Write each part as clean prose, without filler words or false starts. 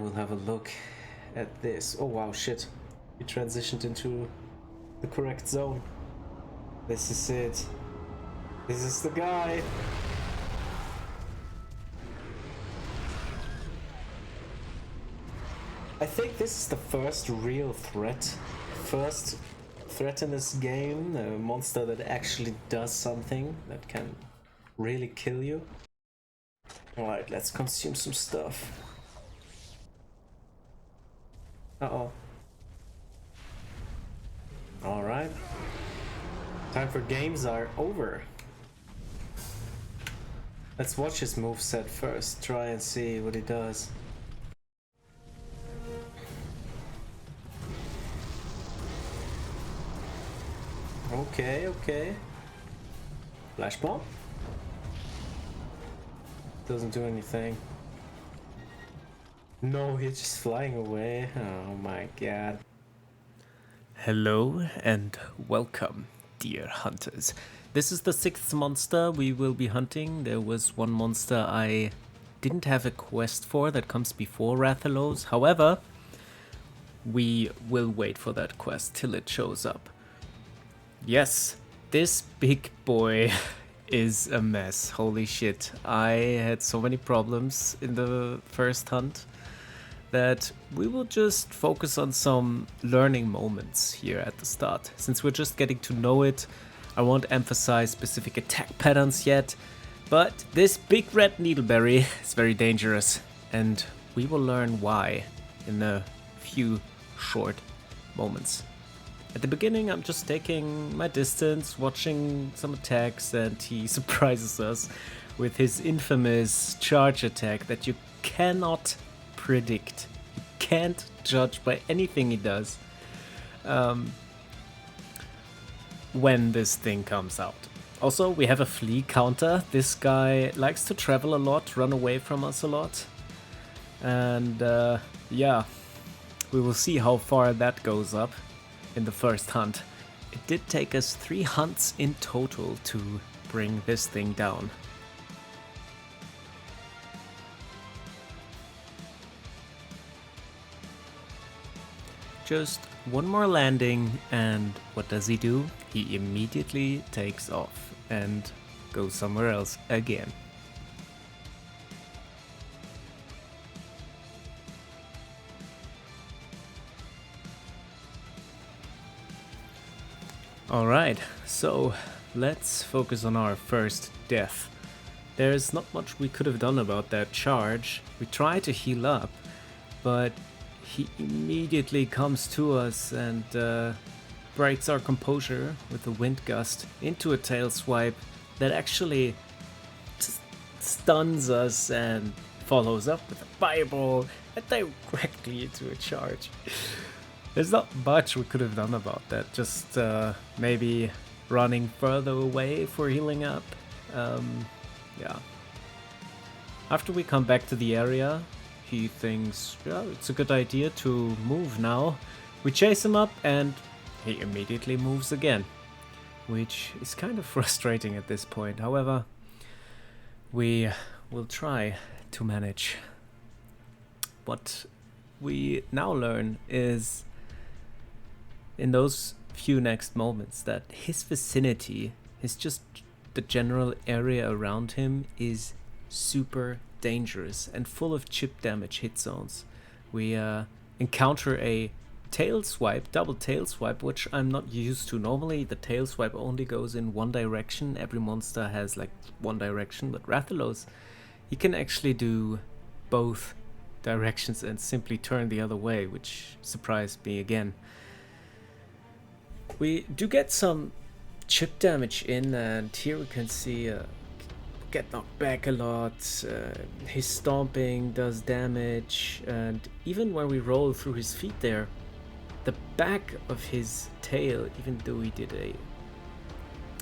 We'll have a look at this. Oh wow, shit. We transitioned into the correct zone. This is it. This is the guy. I think this is the first real threat. First threat in this game. A monster that actually does something that can really kill you. Alright, let's consume some stuff. Uh-oh. Alright. Time for games are over. Let's watch his moveset first. Try and see what he does. Okay, okay. Flash bomb? Doesn't do anything. No, he's just flying away. Oh my god. Hello and welcome, dear hunters. This is the 6th monster we will be hunting. There was one monster I didn't have a quest for that comes before Rathalos. However, we will wait for that quest till it shows up. Yes, this big boy is a mess. Holy shit. I had so many problems in the first hunt that we will just focus on some learning moments here at the start. Since we're just getting to know it, I won't emphasize specific attack patterns yet, but this big red needleberry is very dangerous, and we will learn why in a few short moments. At the beginning, I'm just taking my distance, watching some attacks, and he surprises us with his infamous charge attack that you cannot predict. You can't judge by anything he does when this thing comes out. Also, we have a flee counter. This guy likes to travel a lot, run away from us a lot. And yeah, we will see how far that goes up in the first hunt. It did take us 3 hunts in total to bring this thing down. Just one more landing, and what does he do? He immediately takes off and goes somewhere else again. Alright, so let's focus on our first death. There's not much we could have done about that charge. We try to heal up, but he immediately comes to us and breaks our composure with a wind gust into a tail swipe that actually just stuns us and follows up with a fireball and directly into a charge. There's not much we could have done about that, just maybe running further away for healing up. Yeah. After we come back to the area, he thinks, yeah, it's a good idea to move now. We chase him up and he immediately moves again, which is kind of frustrating at this point. However, we will try to manage. What we now learn is in those few next moments that his vicinity, just the general area around him is super dangerous and full of chip damage hit zones. We encounter a tail swipe, double tail swipe, which I'm not used to. Normally the tail swipe only goes in one direction. Every monster has like one direction, but Rathalos, he can actually do both directions and simply turn the other way, which surprised me again. We do get some chip damage in, and here we can see get knocked back a lot. His stomping does damage, and even when we roll through his feet there, the back of his tail, even though he did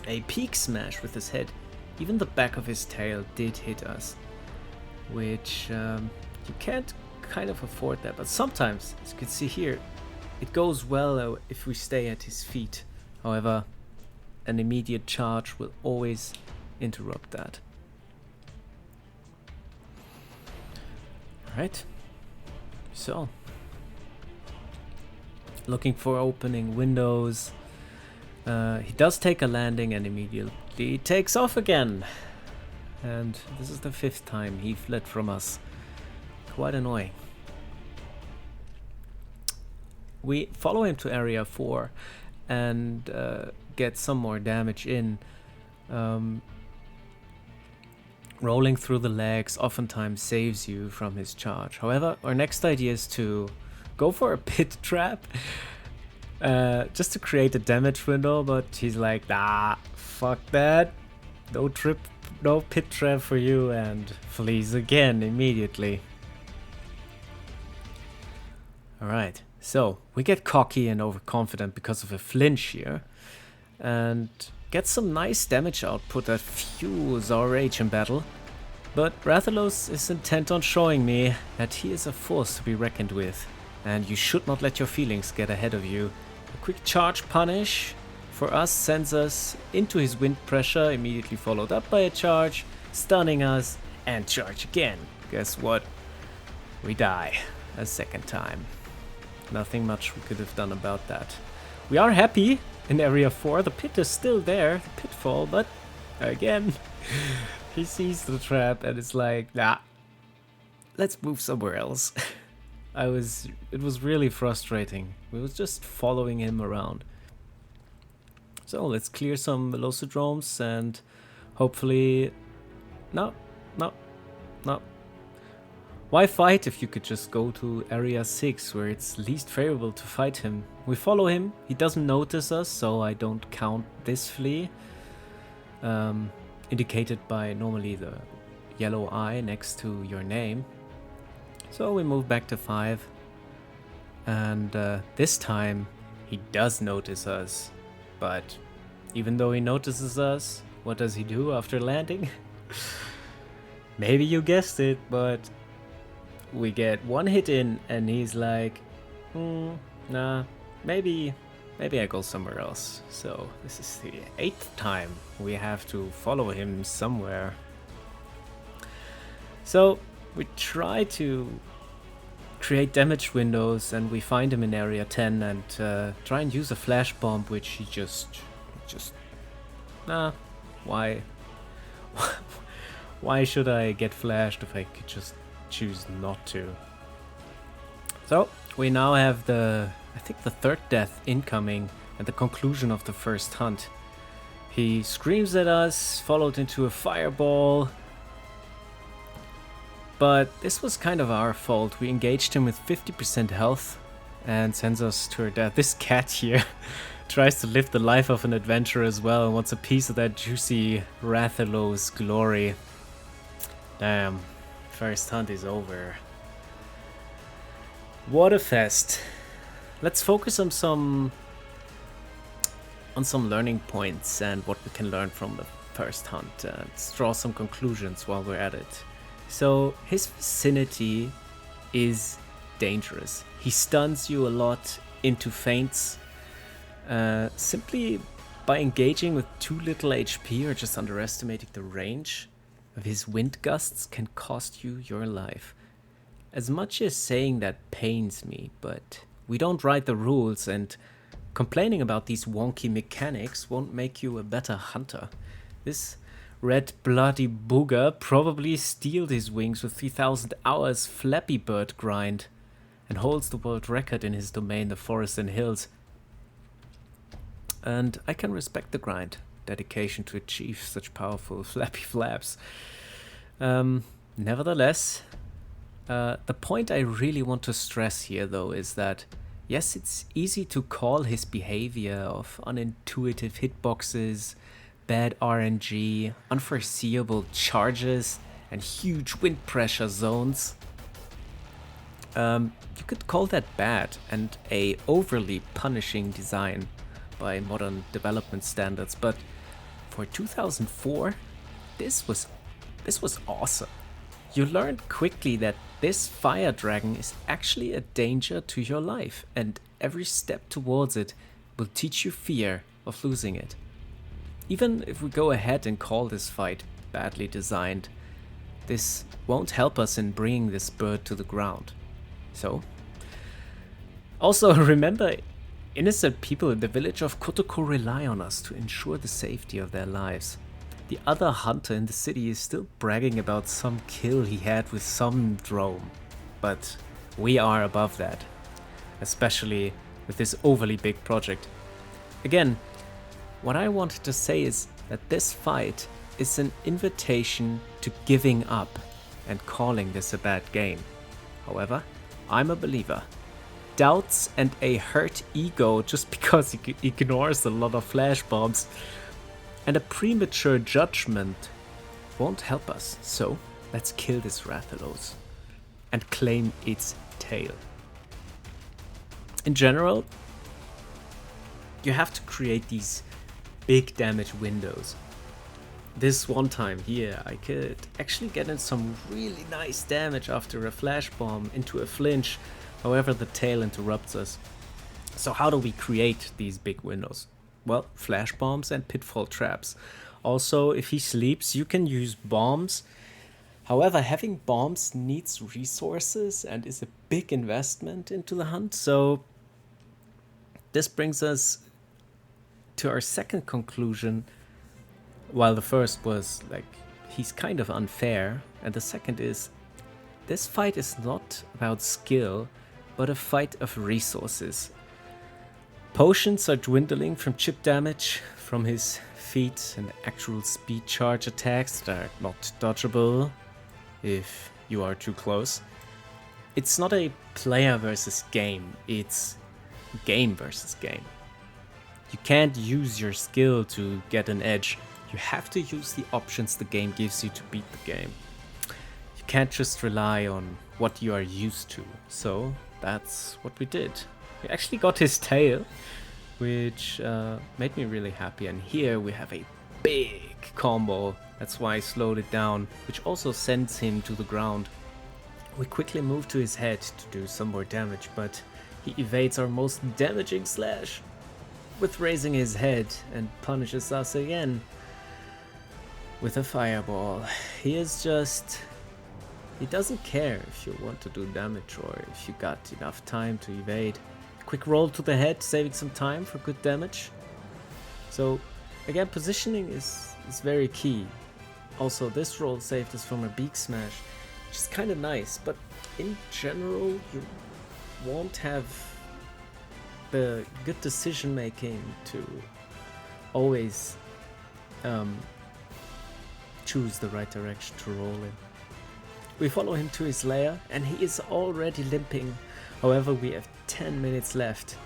a peak smash with his head, even the back of his tail did hit us, which you can't kind of afford that. But sometimes, as you can see here, it goes well if we stay at his feet. However, an immediate charge will always interrupt that. Alright, So, looking for opening windows. He does take a landing and immediately takes off again. And this is the 5th time he fled from us. Quite annoying. We follow him to area 4 and get some more damage in. Rolling through the legs oftentimes saves you from his charge. However, our next idea is to go for a pit trap. Just to create a damage window, but he's like, nah, fuck that. No pit trap for you, and flees again immediately. Alright, so we get cocky and overconfident because of a flinch here, and get some nice damage output that fuels our rage in battle. But Rathalos is intent on showing me that he is a force to be reckoned with, and you should not let your feelings get ahead of you. A quick charge punish for us sends us into his wind pressure, immediately followed up by a charge, stunning us, and charge again. Guess what? We die a 2nd time. Nothing much we could have done about that. We are happy in area 4. The pit is still there, the pitfall, but again, he sees the trap and it's like, nah, let's move somewhere else. It was really frustrating. We was just following him around. So let's clear some velocidromes and hopefully... No. Why fight if you could just go to area 6 where it's least favorable to fight him? We follow him, he doesn't notice us, so I don't count this flee. Indicated by normally the yellow eye next to your name. So we move back to 5. And this time he does notice us. But even though he notices us, what does he do after landing? Maybe you guessed it, but we get 1 hit in and he's like, nah, maybe I go somewhere else. So this is the 8th time we have to follow him somewhere. So we try to create damage windows and we find him in area 10 and try and use a flash bomb, which he just nah, why should I get flashed if I could just choose not to? So we now have I think the 3rd death incoming at the conclusion of the first hunt. He screams at us, followed into a fireball. But this was kind of our fault. We engaged him with 50% health and sends us to our death. This cat here tries to live the life of an adventurer as well and wants a piece of that juicy Rathalos glory. Damn, first hunt is over. What a fest. Let's focus on some learning points and what we can learn from the first hunt. Let's draw some conclusions while we're at it. So his vicinity is dangerous. He stuns you a lot into feints. Simply by engaging with too little HP or just underestimating the range of his wind gusts can cost you your life. As much as saying that pains me, but we don't write the rules, and complaining about these wonky mechanics won't make you a better hunter. This red bloody booger probably steeled his wings with 3000 hours Flappy Bird grind and holds the world record in his domain, the forest and hills. And I can respect the grind, dedication to achieve such powerful flappy flaps. Nevertheless, the point I really want to stress here though is that yes, it's easy to call his behavior of unintuitive hitboxes, bad RNG, unforeseeable charges, and huge wind pressure zones. You could call that bad and a overly punishing design by modern development standards, but for 2004, this was awesome. You learned quickly that this fire dragon is actually a danger to your life, and every step towards it will teach you fear of losing it. Even if we go ahead and call this fight badly designed, this won't help us in bringing this bird to the ground. So, also remember, innocent people in the village of Kotoko rely on us to ensure the safety of their lives. The other hunter in the city is still bragging about some kill he had with some drone, but we are above that, especially with this overly big project. Again, what I wanted to say is that this fight is an invitation to giving up and calling this a bad game. However, I'm a believer. Doubts and a hurt ego just because he ignores a lot of flash bombs and a premature judgment won't help us. So let's kill this Rathalos and claim its tail. In general, you have to create these big damage windows. This one time here, I could actually get in some really nice damage after a flash bomb into a flinch. However, the tail interrupts us. So how do we create these big windows? Well, flash bombs and pitfall traps. Also, if he sleeps, you can use bombs. However, having bombs needs resources and is a big investment into the hunt. So this brings us to our second conclusion. While the first was like, he's kind of unfair, and the second is, this fight is not about skill, but a fight of resources. Potions are dwindling from chip damage, from his feet and actual speed charge attacks that are not dodgeable if you are too close. It's not a player versus game, it's game versus game. You can't use your skill to get an edge. You have to use the options the game gives you to beat the game. You can't just rely on what you are used to. So that's what we did. We actually got his tail, which made me really happy. And here we have a big combo. That's why I slowed it down, which also sends him to the ground. We quickly move to his head to do some more damage, but he evades our most damaging slash with raising his head and punishes us again with a fireball. He doesn't care if you want to do damage or if you got enough time to evade. Quick roll to the head, saving some time for good damage. So again, positioning is very key. Also, this roll saved us from a beak smash, which is kind of nice, but in general you won't have the good decision making to always choose the right direction to roll in. We follow him to his lair and he is already limping. However, we have 10 minutes left.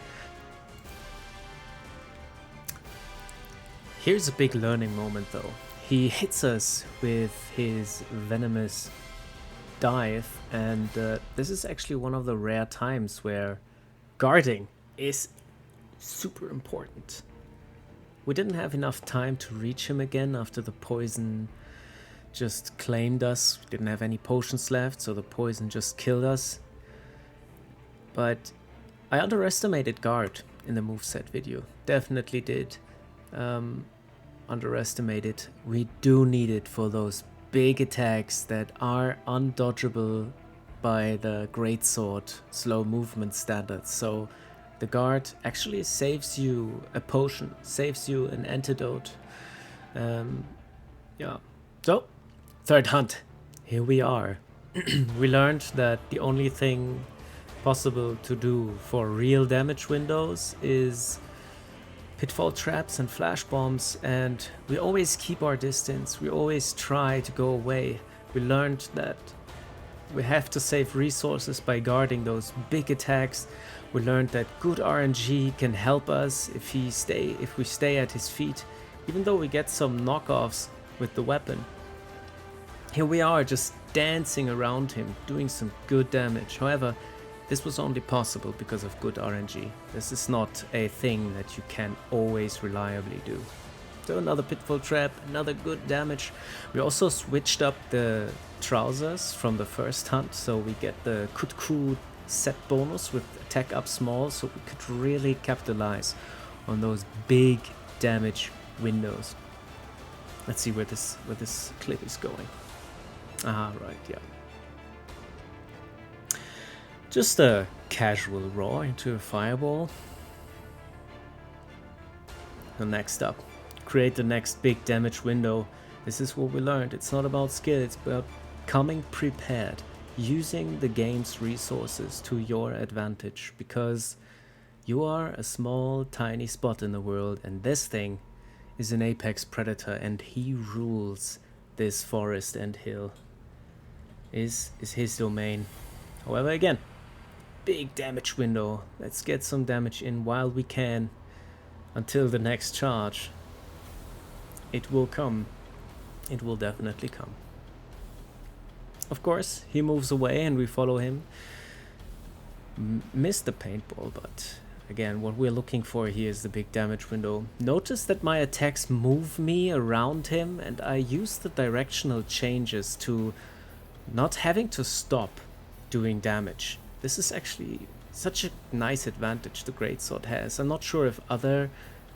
Here's a big learning moment though. He hits us with his venomous dive, and this is actually one of the rare times where guarding is super important. We didn't have enough time to reach him again after the poison just claimed us. We didn't have any potions left, so the poison just killed us. But I underestimated guard in the moveset video. Definitely did. Underestimated. We do need it for those big attacks that are undodgeable by the greatsword slow movement standards. So the guard actually saves you a potion, saves you an antidote. Yeah. So, third hunt. Here we are. We learned that the only thing possible to do for real damage windows is pitfall traps and flash bombs, and we always keep our distance. We always try to go away. We learned that we have to save resources by guarding those big attacks. We learned that good RNG can help us if we stay at his feet, even though we get some knockoffs with the weapon. Here we are just dancing around him, doing some good damage. However, this was only possible because of good RNG. This is not a thing that you can always reliably do. So another pitfall trap, another good damage. We also switched up the trousers from the first hunt, so we get the Kutku set bonus with attack up small, so we could really capitalize on those big damage windows. Let's see where this clip is going. Ah, right, yeah. Just a casual raw into a fireball. And next up, create the next big damage window. This is what we learned. It's not about skill, it's about coming prepared, using the game's resources to your advantage, because you are a small, tiny spot in the world, and this thing is an apex predator, and he rules this forest and hill. Is his domain. However, again, big damage window. Let's get some damage in while we can, until the next charge. It will come. It will definitely come. Of course, he moves away and we follow him. Missed the paintball, but again, what we're looking for here is the big damage window. Notice that my attacks move me around him, and I use the directional changes to not having to stop doing damage. This is actually such a nice advantage the greatsword has. I'm not sure if other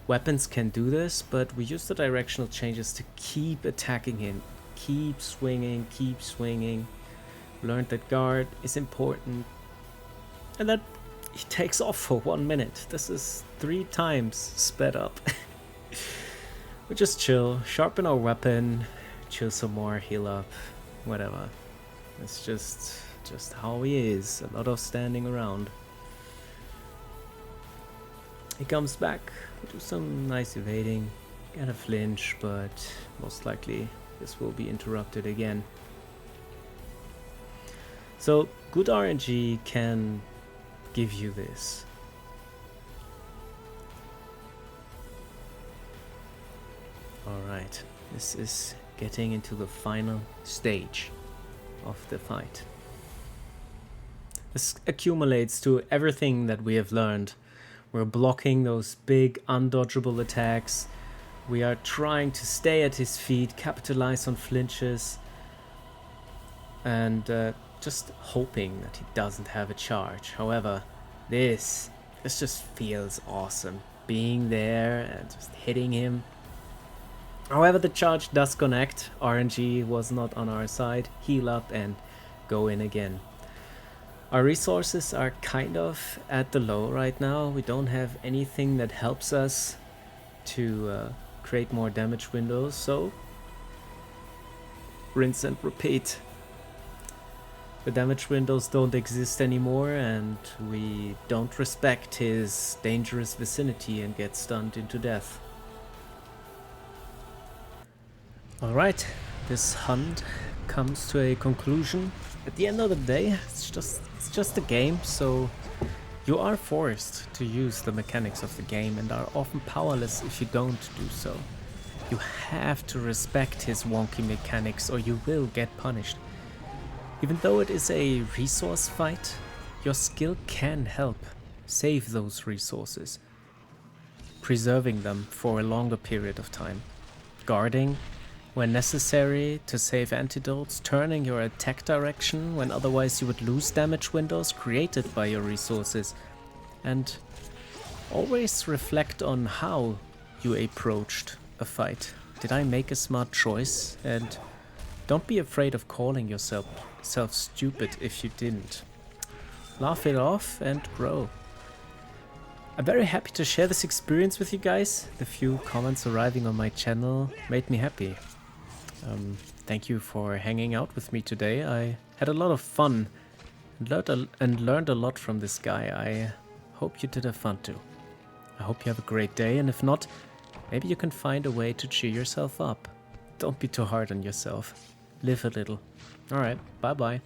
weapons can do this, but we use the directional changes to keep attacking him. Keep swinging, keep swinging. Learned that guard is important. And then he takes off for 1 minute. This is 3 times sped up. We just chill, sharpen our weapon, chill some more, heal up, whatever. It's just how he is. A lot of standing around. He comes back. We do some nice evading. Get a flinch, but most likely this will be interrupted again. So good RNG can give you this. Alright, this is getting into the final stage of the fight. This accumulates to everything that we have learned. We're blocking those big undodgeable attacks. We are trying to stay at his feet, capitalize on flinches, and just hoping that he doesn't have a charge. However, this just feels awesome. Being there and just hitting him. However, the charge does connect. RNG was not on our side. Heal up and go in again. Our resources are kind of at the low right now. We don't have anything that helps us to create more damage windows, so rinse and repeat. The damage windows don't exist anymore, and we don't respect his dangerous vicinity and get stunned into death. Alright, this hunt comes to a conclusion. At the end of the day, it's just a game, so you are forced to use the mechanics of the game and are often powerless if you don't do so. You have to respect his wonky mechanics or you will get punished. Even though it is a resource fight, your skill can help save those resources, preserving them for a longer period of time, guarding when necessary to save antidotes, turning your attack direction when otherwise you would lose damage windows created by your resources, and always reflect on how you approached a fight. Did I make a smart choice? And don't be afraid of calling yourself stupid if you didn't. Laugh it off and grow. I'm very happy to share this experience with you guys. The few comments arriving on my channel made me happy. Thank you for hanging out with me today. I had a lot of fun and learned a lot from this guy. I hope you did have fun too. I hope you have a great day, and if not, maybe you can find a way to cheer yourself up. Don't be too hard on yourself. Live a little. Alright, bye bye.